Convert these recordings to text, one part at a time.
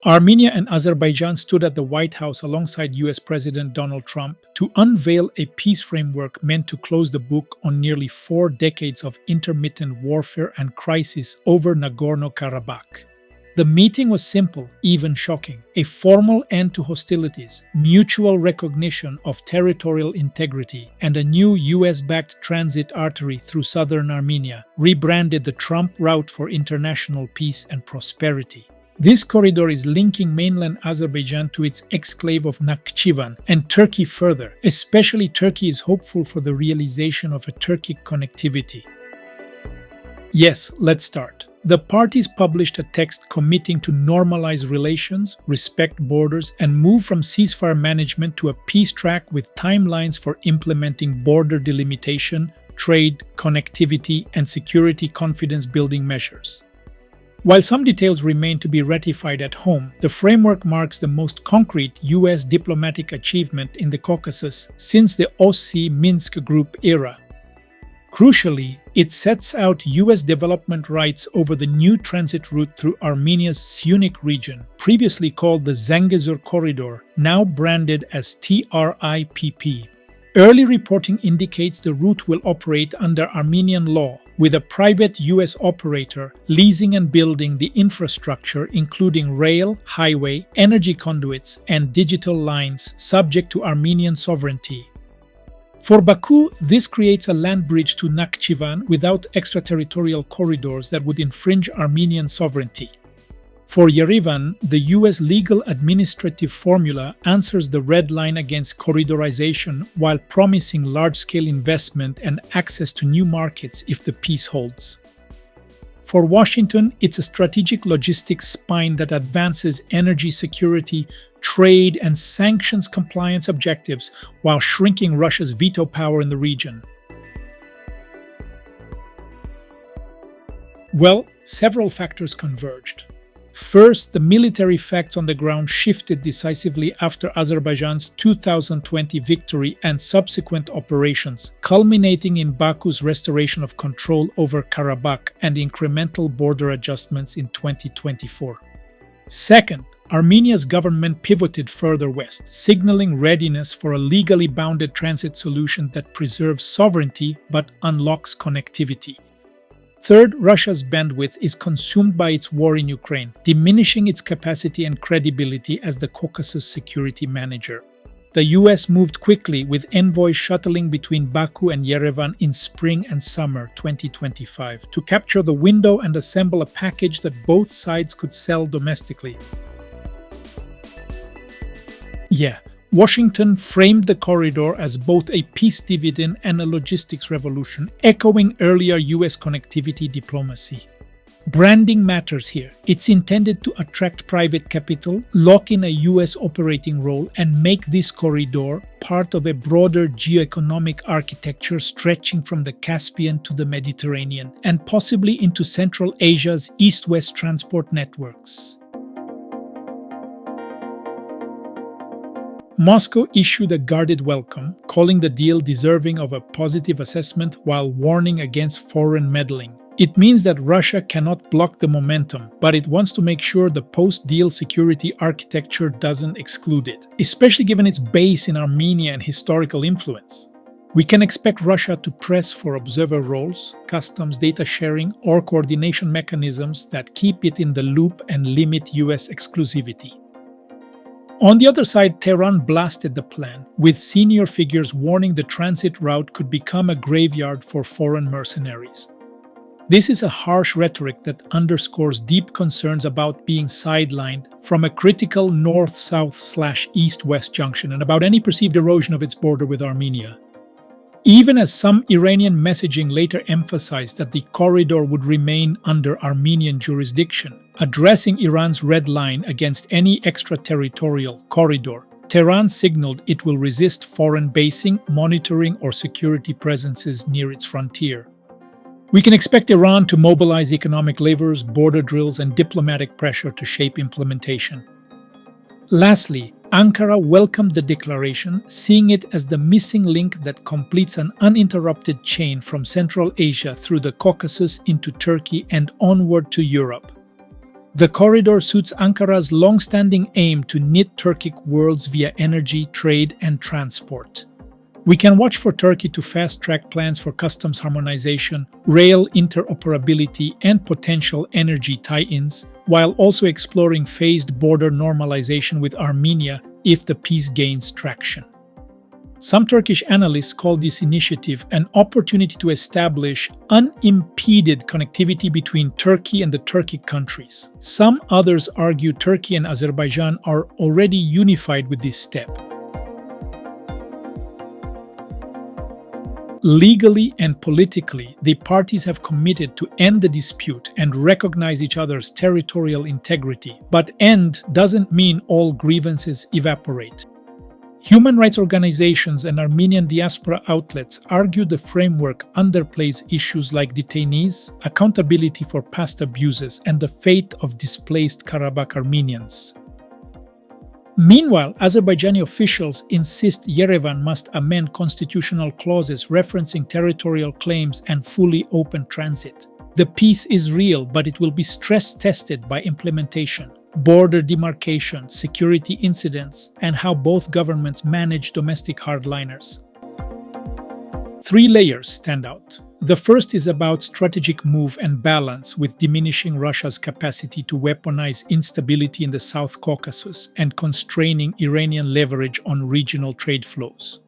Armenia and Azerbaijan stood at the White House alongside US President Donald Trump to unveil a peace framework meant to close the book on nearly 4 decades of intermittent warfare and crisis over Nagorno-Karabakh. The meeting was simple, even shocking: a formal end to hostilities, mutual recognition of territorial integrity, and a new US-backed transit artery through southern Armenia, rebranded the Trump Route for International Peace and Prosperity. This corridor is linking mainland Azerbaijan to its exclave of Nakhchivan and Turkey further. Especially Turkey is hopeful for the realization of a Turkic connectivity. Yes, let's start. The parties published a text committing to normalize relations, respect borders, and move from ceasefire management to a peace track with timelines for implementing border delimitation, trade, connectivity, and security confidence-building measures. While some details remain to be ratified at home, the framework marks the most concrete US diplomatic achievement in the Caucasus since the OSCE Minsk Group era. Crucially, it sets out US development rights over the new transit route through Armenia's Syunik region, previously called the Zangezur Corridor, now branded as TRIPP. Early reporting indicates the route will operate under Armenian law, with a private US operator leasing and building the infrastructure including rail, highway, energy conduits, and digital lines subject to Armenian sovereignty. For Baku, this creates a land bridge to Nakhchivan without extraterritorial corridors that would infringe Armenian sovereignty. For Yerevan, the US legal administrative formula answers the red line against corridorization while promising large-scale investment and access to new markets if the peace holds. For Washington, it's a strategic logistics spine that advances energy security, trade, and sanctions compliance objectives while shrinking Russia's veto power in the region. Well, several factors converged. First, the military facts on the ground shifted decisively after Azerbaijan's 2020 victory and subsequent operations, culminating in Baku's restoration of control over Karabakh and incremental border adjustments in 2024. Second, Armenia's government pivoted further west, signaling readiness for a legally bounded transit solution that preserves sovereignty but unlocks connectivity. Third, Russia's bandwidth is consumed by its war in Ukraine, diminishing its capacity and credibility as the Caucasus security manager. The US moved quickly, with envoys shuttling between Baku and Yerevan in spring and summer 2025 to capture the window and assemble a package that both sides could sell domestically. Washington framed the corridor as both a peace dividend and a logistics revolution, echoing earlier US connectivity diplomacy. Branding matters here. It's intended to attract private capital, lock in a US operating role, and make this corridor part of a broader geoeconomic architecture stretching from the Caspian to the Mediterranean, and possibly into Central Asia's east-west transport networks. Moscow issued a guarded welcome, calling the deal deserving of a positive assessment while warning against foreign meddling. It means that Russia cannot block the momentum, but it wants to make sure the post-deal security architecture doesn't exclude it, especially given its base in Armenia and historical influence. We can expect Russia to press for observer roles, customs data sharing, or coordination mechanisms that keep it in the loop and limit US exclusivity. On the other side, Tehran blasted the plan, with senior figures warning the transit route could become a graveyard for foreign mercenaries. This is a harsh rhetoric that underscores deep concerns about being sidelined from a critical north-south/east-west junction and about any perceived erosion of its border with Armenia. Even as some Iranian messaging later emphasized that the corridor would remain under Armenian jurisdiction, addressing Iran's red line against any extraterritorial corridor, Tehran signaled it will resist foreign basing, monitoring, or security presences near its frontier. We can expect Iran to mobilize economic levers, border drills, and diplomatic pressure to shape implementation. Lastly, Ankara welcomed the declaration, seeing it as the missing link that completes an uninterrupted chain from Central Asia through the Caucasus into Turkey and onward to Europe. The corridor suits Ankara's long-standing aim to knit Turkic worlds via energy, trade, and transport. We can watch for Turkey to fast-track plans for customs harmonization, rail interoperability, and potential energy tie-ins, while also exploring phased border normalization with Armenia if the peace gains traction. Some Turkish analysts call this initiative an opportunity to establish unimpeded connectivity between Turkey and the Turkic countries. Some others argue Turkey and Azerbaijan are already unified with this step. Legally and politically, the parties have committed to end the dispute and recognize each other's territorial integrity. But end doesn't mean all grievances evaporate. Human rights organizations and Armenian diaspora outlets argue the framework underplays issues like detainees, accountability for past abuses, and the fate of displaced Karabakh Armenians. Meanwhile, Azerbaijani officials insist Yerevan must amend constitutional clauses referencing territorial claims and fully open transit. The peace is real, but it will be stress-tested by implementation, border demarcation, security incidents, and how both governments manage domestic hardliners. Three layers stand out. The first is about strategic move and balance with diminishing Russia's capacity to weaponize instability in the South Caucasus and constraining Iranian leverage on regional trade flows.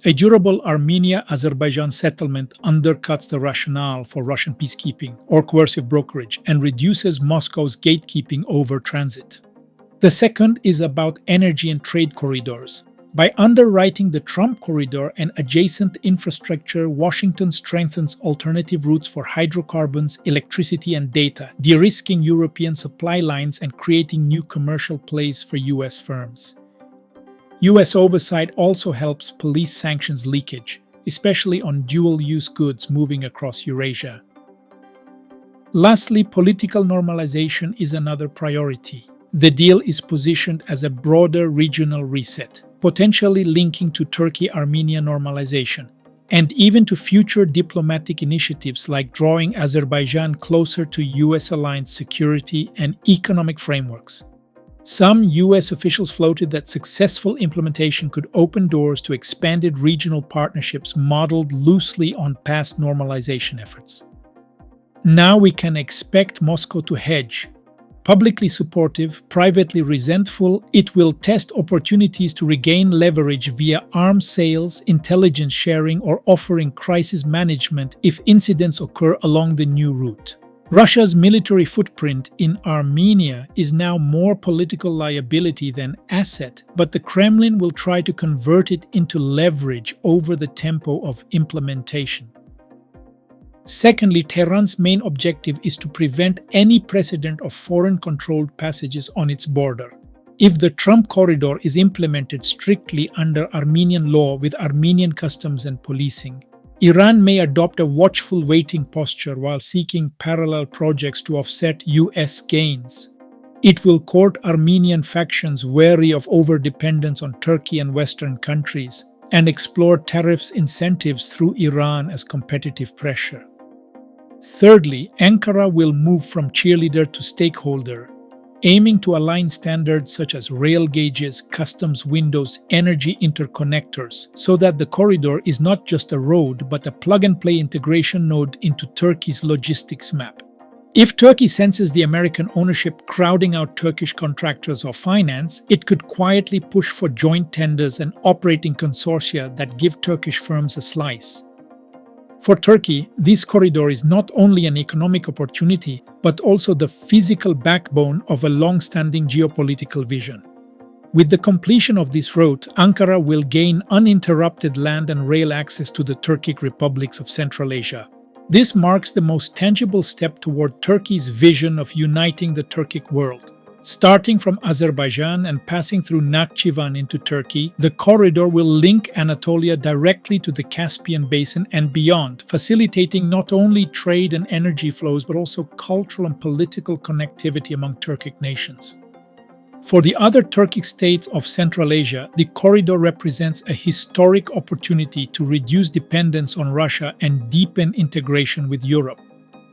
A durable Armenia-Azerbaijan settlement undercuts the rationale for Russian peacekeeping or coercive brokerage and reduces Moscow's gatekeeping over transit. The second is about energy and trade corridors. By underwriting the Trump corridor and adjacent infrastructure, Washington strengthens alternative routes for hydrocarbons, electricity, and data, de-risking European supply lines and creating new commercial plays for US firms. US oversight also helps police sanctions leakage, especially on dual-use goods moving across Eurasia. Lastly, political normalization is another priority. The deal is positioned as a broader regional reset, potentially linking to Turkey-Armenia normalization, and even to future diplomatic initiatives like drawing Azerbaijan closer to US-aligned security and economic frameworks. Some US officials floated that successful implementation could open doors to expanded regional partnerships modeled loosely on past normalization efforts. Now we can expect Moscow to hedge. Publicly supportive, privately resentful, it will test opportunities to regain leverage via arms sales, intelligence sharing, or offering crisis management if incidents occur along the new route. Russia's military footprint in Armenia is now more political liability than asset, but the Kremlin will try to convert it into leverage over the tempo of implementation. Secondly, Tehran's main objective is to prevent any precedent of foreign-controlled passages on its border. If the Trump corridor is implemented strictly under Armenian law with Armenian customs and policing, Iran may adopt a watchful waiting posture while seeking parallel projects to offset US gains. It will court Armenian factions wary of overdependence on Turkey and Western countries and explore tariffs incentives through Iran as competitive pressure. Thirdly, Ankara will move from cheerleader to stakeholder, aiming to align standards such as rail gauges, customs windows, energy interconnectors, so that the corridor is not just a road but a plug-and-play integration node into Turkey's logistics map. If Turkey senses the American ownership crowding out Turkish contractors or finance, it could quietly push for joint tenders and operating consortia that give Turkish firms a slice. For Turkey, this corridor is not only an economic opportunity, but also the physical backbone of a long-standing geopolitical vision. With the completion of this route, Ankara will gain uninterrupted land and rail access to the Turkic republics of Central Asia. This marks the most tangible step toward Turkey's vision of uniting the Turkic world. Starting from Azerbaijan and passing through Nakhchivan into Turkey, the corridor will link Anatolia directly to the Caspian Basin and beyond, facilitating not only trade and energy flows but also cultural and political connectivity among Turkic nations. For the other Turkic states of Central Asia, the corridor represents a historic opportunity to reduce dependence on Russia and deepen integration with Europe.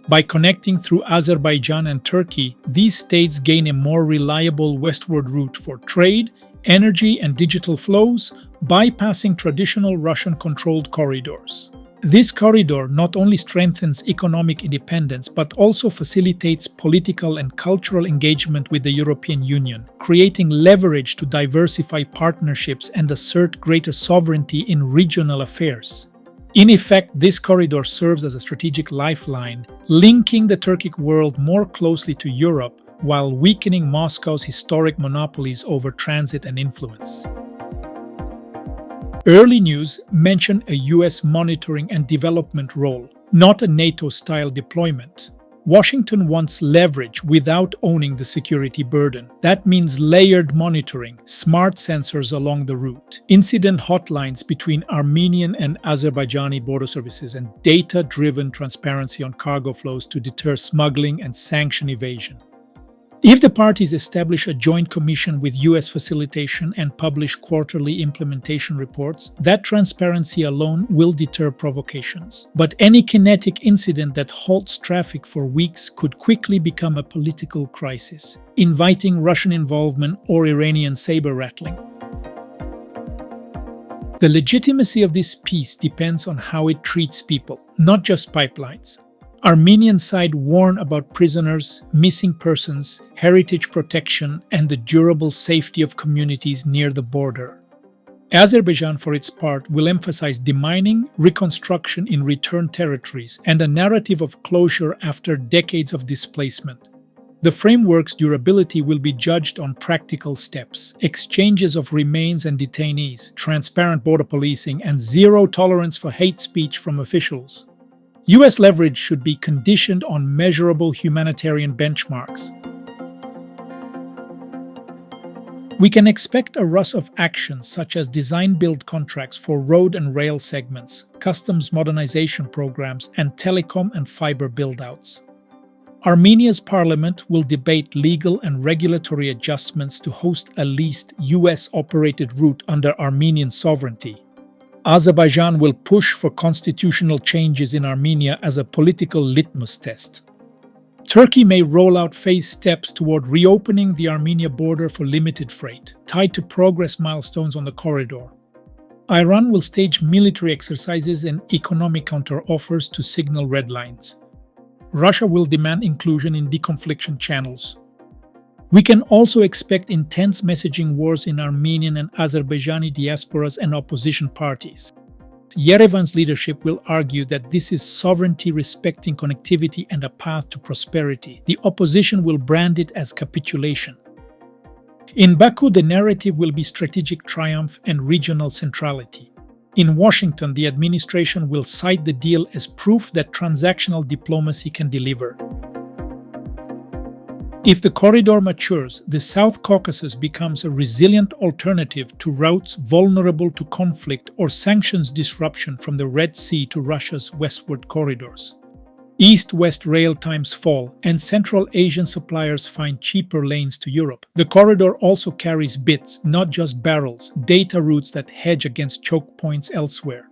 By connecting through Azerbaijan and Turkey, these states gain a more reliable westward route for trade, energy, and digital flows, bypassing traditional Russian-controlled corridors. This corridor not only strengthens economic independence but also facilitates political and cultural engagement with the European Union, creating leverage to diversify partnerships and assert greater sovereignty in regional affairs. In effect, this corridor serves as a strategic lifeline, linking the Turkic world more closely to Europe while weakening Moscow's historic monopolies over transit and influence. Early news mentioned a US monitoring and development role, not a NATO-style deployment. Washington wants leverage without owning the security burden. That means layered monitoring, smart sensors along the route, incident hotlines between Armenian and Azerbaijani border services, and data-driven transparency on cargo flows to deter smuggling and sanction evasion. If the parties establish a joint commission with US facilitation and publish quarterly implementation reports, that transparency alone will deter provocations. But any kinetic incident that halts traffic for weeks could quickly become a political crisis, inviting Russian involvement or Iranian saber-rattling. The legitimacy of this peace depends on how it treats people, not just pipelines. Armenian side warn about prisoners, missing persons, heritage protection, and the durable safety of communities near the border. Azerbaijan, for its part, will emphasize demining, reconstruction in returned territories, and a narrative of closure after decades of displacement. The framework's durability will be judged on practical steps: exchanges of remains and detainees, transparent border policing, and zero tolerance for hate speech from officials. US leverage should be conditioned on measurable humanitarian benchmarks. We can expect a rush of actions such as design-build contracts for road and rail segments, customs modernization programs, and telecom and fiber build-outs. Armenia's parliament will debate legal and regulatory adjustments to host a leased US-operated route under Armenian sovereignty. Azerbaijan will push for constitutional changes in Armenia as a political litmus test. Turkey may roll out phased steps toward reopening the Armenia border for limited freight, tied to progress milestones on the corridor. Iran will stage military exercises and economic counter-offers to signal red lines. Russia will demand inclusion in deconfliction channels. We can also expect intense messaging wars in Armenian and Azerbaijani diasporas and opposition parties. Yerevan's leadership will argue that this is sovereignty respecting connectivity and a path to prosperity. The opposition will brand it as capitulation. In Baku, the narrative will be strategic triumph and regional centrality. In Washington, the administration will cite the deal as proof that transactional diplomacy can deliver. If the corridor matures, the South Caucasus becomes a resilient alternative to routes vulnerable to conflict or sanctions disruption from the Red Sea to Russia's westward corridors. East-west rail times fall, and Central Asian suppliers find cheaper lanes to Europe. The corridor also carries bits, not just barrels, data routes that hedge against choke points elsewhere.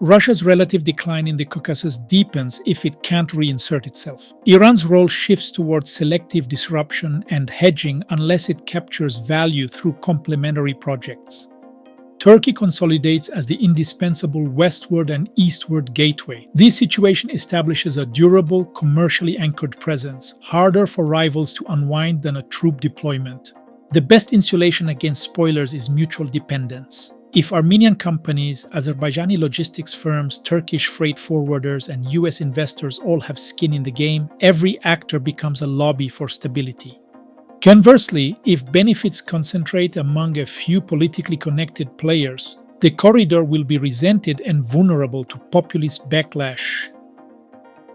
Russia's relative decline in the Caucasus deepens if it can't reinsert itself. Iran's role shifts towards selective disruption and hedging unless it captures value through complementary projects. Turkey consolidates as the indispensable westward and eastward gateway. This situation establishes a durable, commercially anchored presence, harder for rivals to unwind than a troop deployment. The best insulation against spoilers is mutual dependence. If Armenian companies, Azerbaijani logistics firms, Turkish freight forwarders, and US investors all have skin in the game, every actor becomes a lobby for stability. Conversely, if benefits concentrate among a few politically connected players, the corridor will be resented and vulnerable to populist backlash.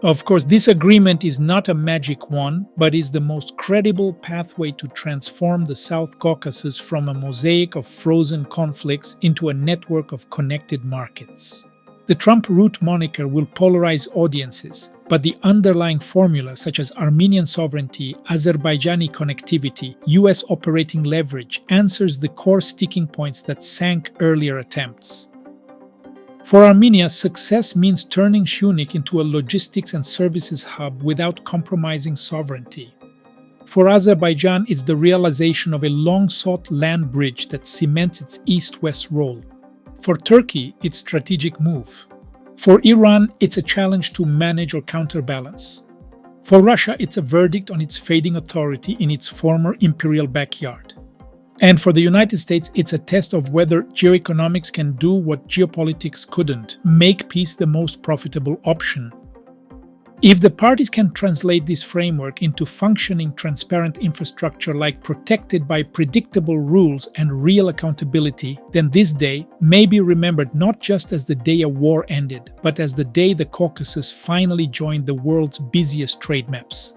Of course, this agreement is not a magic one, but is the most credible pathway to transform the South Caucasus from a mosaic of frozen conflicts into a network of connected markets. The Trump route moniker will polarize audiences, but the underlying formula, such as Armenian sovereignty, Azerbaijani connectivity, US operating leverage, answers the core sticking points that sank earlier attempts. For Armenia, success means turning Shunik into a logistics and services hub without compromising sovereignty. For Azerbaijan, it's the realization of a long-sought land bridge that cements its east-west role. For Turkey, it's a strategic move. For Iran, it's a challenge to manage or counterbalance. For Russia, it's a verdict on its fading authority in its former imperial backyard. And for the United States, it's a test of whether geoeconomics can do what geopolitics couldn't, make peace the most profitable option. If the parties can translate this framework into functioning, transparent infrastructure protected by predictable rules and real accountability, then this day may be remembered not just as the day a war ended, but as the day the Caucasus finally joined the world's busiest trade maps.